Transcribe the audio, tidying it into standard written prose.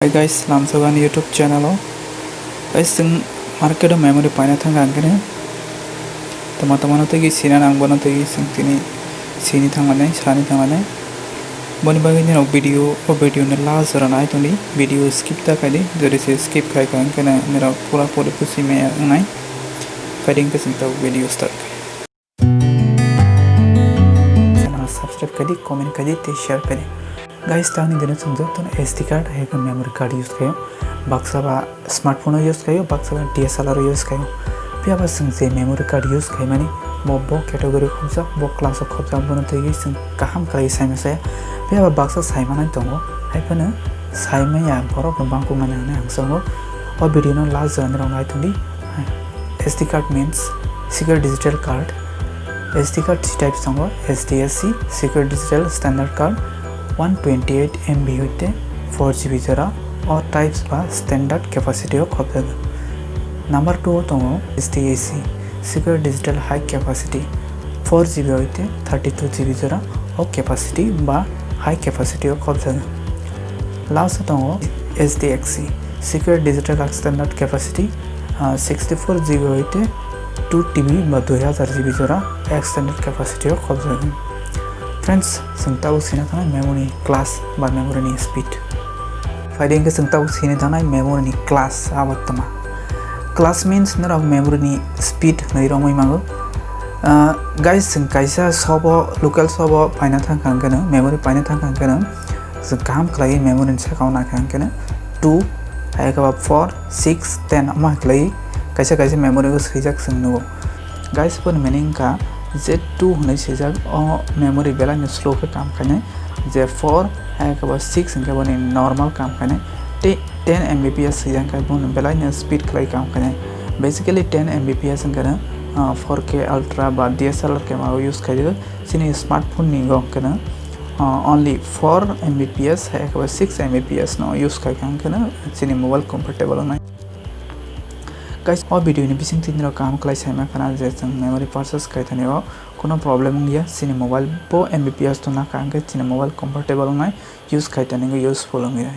Hi guys, Lamsaban YouTube channel. Guys, market memory paina thang angkene. Teman-teman itu gini sini nang bono itu gini sini thangane, sani thangane. Boni bagi ni video ni last rana itu ni video skip tak kali, jadi saya skip kai kan kena mera pura pusi me ngai. Fighting ke sinta video start. Channel subscribe kali, comment kali, share kali. Guys तानी दिन समझो तो SD card है कि memory card use कयो बक्सा smartphone use कयो बक्सा DSLR यूज़ कयो फिर अब संग मेमोरी कार्ड यूज़ कयो माने बो कैटेगरी खोजा बो क्लास खोजा बनो तगी संग काम कई साइम से फिर अब बक्सा साइम ना तो है पने साइम या बरो बंबांग को माने ने हंसंगो और वीडियो नो लास्ट जन रंगाई तुंडी SD card means secure digital card SD card type संगो SDSC secure digital standard card 128 MB होते 4GB जरा और टाइप्स बा स्टैंडर्ड कैपेसिटी हो खोपे नंबर 2 तो SDAC secure digital high capacity 4GB होते 32GB जरा और कैपेसिटी बा हाई कैपेसिटी हो खोपे लास्ट तो SDXC secure digital standard capacity 64GB होते 2TB बा 2000GB जरा एक्सटेंडेड कैपेसिटी हो खोपे फ्रेंड्स संगताव सीना था मेमोरी क्लास बा मेमोरी स्पीड फाइडिंग के संगताव सीने था मेमोरी क्लास आवत्तमा क्लास मीन्स नर मेमोरी स्पीड नहीं रमई मांगो गाइस कैसा सब लोकल सब पाइना था कांगन मेमोरी पाइना था कांगन जो काम कलाई मेमोरी से काउना कांगन 2 है कब 4 6 10 अमा कलाई कैसे कैसे मेमोरी को सही जग संगनो गाइस पर मीनिंग का Z2 होने से जब मेमोरी बेला ने स्लो के काम करने Z4 है कब 6 इनके बने नॉर्मल काम करने 10 Mbps से जब का बने बेला ने स्पीड के लिए काम करने बेसिकली 10 Mbps इनके ना 4K अल्ट्रा बाद DSLR के मारो यूज़ करेगा सिने स्मार्टफोन निगो करना only 4 Mbps है कब 6 Mbps ना यूज़ करना सिने मोबाइल कंफर्टेबल होना गाइस और वीडियो ने बिसिंग तीन काम कलाई साइमा खाना जैसे मेमोरी प्रोसेस कहते हैं वो कोनो प्रॉब्लम नहीं सिने मोबाइल बो Mbps तो ना काम के सिने मोबाइल कंफर्टेबल होना यूज़ कहते हैं यूज़फुल होंगे